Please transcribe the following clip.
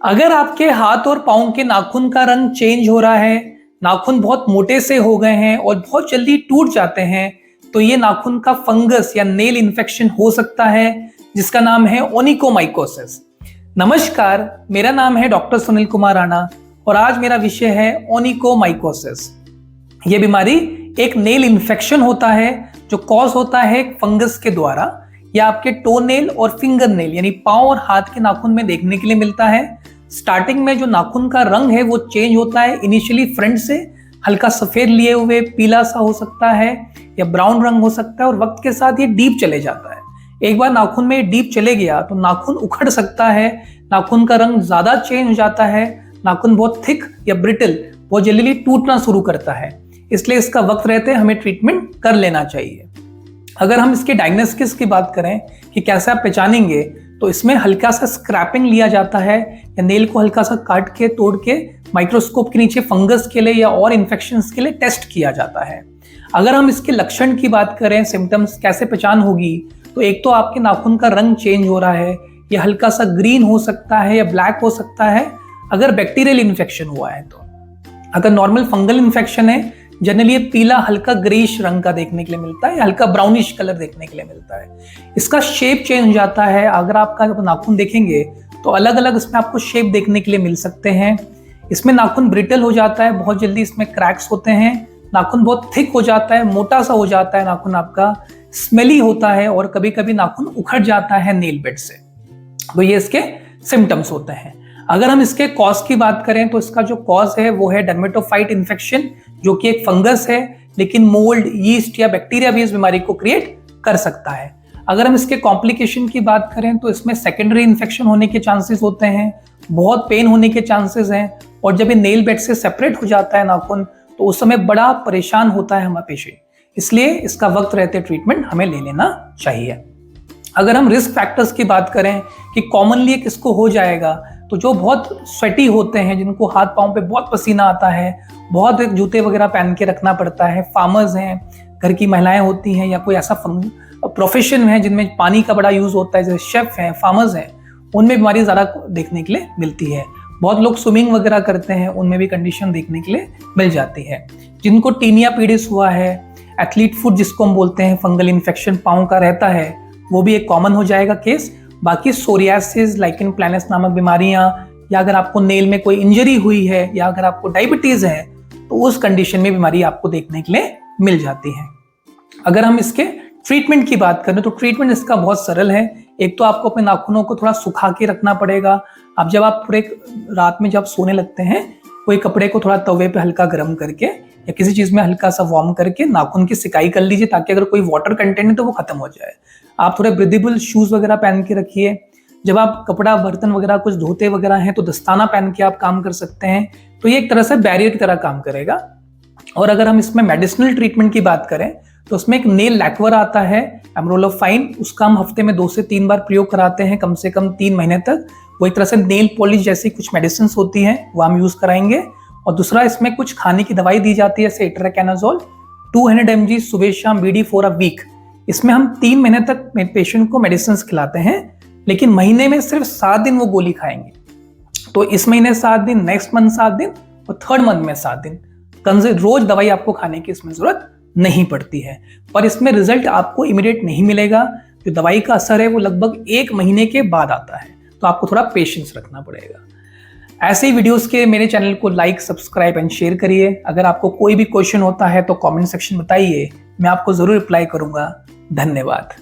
अगर आपके हाथ और पाँव के नाखून का रंग चेंज हो रहा है, नाखून बहुत मोटे से हो गए हैं और बहुत जल्दी टूट जाते हैं, तो ये नाखून का फंगस या नेल इन्फेक्शन हो सकता है, जिसका नाम है ओनिकोमाइकोसिस। नमस्कार, मेरा नाम है डॉक्टर सुनील कुमार राणा और आज मेरा विषय है ओनिकोमाइकोसिस। ये बीमारी एक नेल इन्फेक्शन होता है जो कॉज होता है फंगस के द्वारा, या आपके टो नेल और फिंगर नेल यानी पाँव और हाथ के नाखून में देखने के लिए मिलता है। स्टार्टिंग में जो नाखून का रंग है वो चेंज होता है। इनिशियली फ्रंट से हल्का सफेद लिए हुए पीला सा हो सकता है या ब्राउन रंग हो सकता है और वक्त के साथ ये डीप चले जाता है। एक बार नाखून में डीप चले गया तो नाखून उखड़ सकता है, नाखून का रंग ज्यादा चेंज हो जाता है, नाखून बहुत थिक या ब्रिटल बहुत जल्दी टूटना शुरू करता है। इसलिए इसका वक्त रहते हमें ट्रीटमेंट कर लेना चाहिए। अगर हम इसके डायग्नोसिस की बात करें कि कैसे आप पहचानेंगे, तो इसमें हल्का सा स्क्रैपिंग लिया जाता है या नेल को हल्का सा काट के तोड़ के माइक्रोस्कोप के नीचे फंगस के लिए या और इन्फेक्शंस के लिए टेस्ट किया जाता है। अगर हम इसके लक्षण की बात करें, सिम्टम्स कैसे पहचान होगी, तो एक तो आपके नाखून का रंग चेंज हो रहा है, ये हल्का सा ग्रीन हो सकता है या ब्लैक हो सकता है अगर बैक्टीरियल इन्फेक्शन हुआ है। तो अगर नॉर्मल फंगल इन्फेक्शन है, जनरली ये पीला हल्का ग्रेइश रंग का देखने के लिए मिलता है या हल्का ब्राउनिश कलर देखने के लिए मिलता है। इसका शेप चेंज हो जाता है। अगर आपका नाखून देखेंगे तो अलग अलग इसमें आपको शेप देखने के लिए मिल सकते हैं। इसमें नाखून ब्रिटल हो जाता है, बहुत जल्दी इसमें क्रैक्स होते हैं, नाखून बहुत थिक हो जाता है, मोटा सा हो जाता है नाखून आपका, स्मेली होता है और कभी कभी नाखून उखड़ जाता है नेल बेड से। तो ये इसके सिम्टम्स होते हैं। अगर हम इसके कॉज की बात करें तो इसका जो कॉज है वो है डर्मेटोफाइट इन्फेक्शन, जो कि एक फंगस है, लेकिन मोल्ड, यीस्ट या बैक्टीरिया भी इस बीमारी को क्रिएट कर सकता है। अगर हम इसके कॉम्प्लिकेशन की बात करें तो इसमें सेकेंडरी इन्फेक्शन होने के चांसेस होते हैं, बहुत पेन होने के चांसेस हैं, और जब ये नेल बेड से सेपरेट हो जाता है नाखून तो उस समय बड़ा परेशान होता है हमारा पेशेंट। इसलिए इसका वक्त रहते ट्रीटमेंट हमें ले लेना चाहिए। अगर हम रिस्क फैक्टर्स की बात करें कि कॉमनली किसको हो जाएगा, तो जो बहुत स्वेटी होते हैं, जिनको हाथ पांव पे बहुत पसीना आता है, बहुत जूते वगैरह पहन के रखना पड़ता है, फार्मर्स हैं, घर की महिलाएं होती हैं, या कोई ऐसा प्रोफेशन है जिनमें पानी का बड़ा यूज होता है, जैसे शेफ हैं, फार्मर्स हैं, उनमें बीमारी ज़्यादा देखने के लिए मिलती है। बहुत लोग स्विमिंग वगैरह करते हैं, उनमें भी कंडीशन देखने के लिए मिल जाती है। जिनको टीनिया पीडिस हुआ है, एथलीट फुट जिसको हम बोलते हैं, फंगल इन्फेक्शन पाँव का रहता है, वो भी एक कॉमन हो जाएगा केस। बाकी सोरियासिस, लाइकेन प्लैनस नामक बीमारियां, या अगर आपको नेल में कोई इंजरी हुई है, या अगर आपको डायबिटीज है, तो उस कंडीशन में बीमारी आपको देखने के लिए मिल जाती है। अगर हम इसके ट्रीटमेंट की बात करें तो ट्रीटमेंट इसका बहुत सरल है। एक तो आपको अपने नाखूनों को थोड़ा सुखा के रखना पड़ेगा। अब जब आप पूरे रात में जब सोने लगते हैं, कोई कपड़े को थोड़ा तवे पे हल्का गर्म करके या किसी चीज में हल्का सा वार्म करके नाखून की सिकाई कर लीजिए, ताकि अगर कोई वाटर कंटेंट है तो वो खत्म हो जाए। आप थोड़े ब्रीदेबल शूज वगैरह पहन के रखिए। जब आप कपड़ा, बर्तन वगैरह कुछ धोते वगैरह हैं तो दस्ताना पहन के आप काम कर सकते हैं। तो ये एक तरह से बैरियर की तरह काम करेगा। और अगर हम इसमें मेडिसिनल ट्रीटमेंट की बात करें तो उसमें एक नेल लैक्वर आता है, एमरोलोफाइन, उसका हम हफ्ते में 2 से 3 बार प्रयोग कराते हैं, कम से कम 3 महीने तक। वो एक तरह से नेल पॉलिश जैसी कुछ मेडिसिन होती हैं, वो हम यूज कराएंगे। और दूसरा, इसमें कुछ खाने की दवाई दी जाती है, जैसे इट्राकेनाजोल 200 mg सुबह शाम BD फॉर अ वीक। इसमें हम 3 महीने तक पेशेंट को मेडिसिन खिलाते हैं, लेकिन महीने में सिर्फ 7 दिन वो गोली खाएंगे। तो इस महीने 7 दिन, नेक्स्ट मंथ 7 दिन और थर्ड मंथ में 7 दिन। रोज दवाई आपको खाने की इसमें जरूरत नहीं पड़ती है, पर इसमें रिजल्ट आपको इमीडिएट नहीं मिलेगा। जो दवाई का असर है वो लगभग 1 महीने के बाद आता है, तो आपको थोड़ा पेशेंस रखना पड़ेगा। ऐसे ही वीडियोस के मेरे चैनल को लाइक, सब्सक्राइब एंड शेयर करिए। अगर आपको कोई भी क्वेश्चन होता है तो कमेंट सेक्शन बताइए, मैं आपको जरूर रिप्लाई करूंगा। धन्यवाद।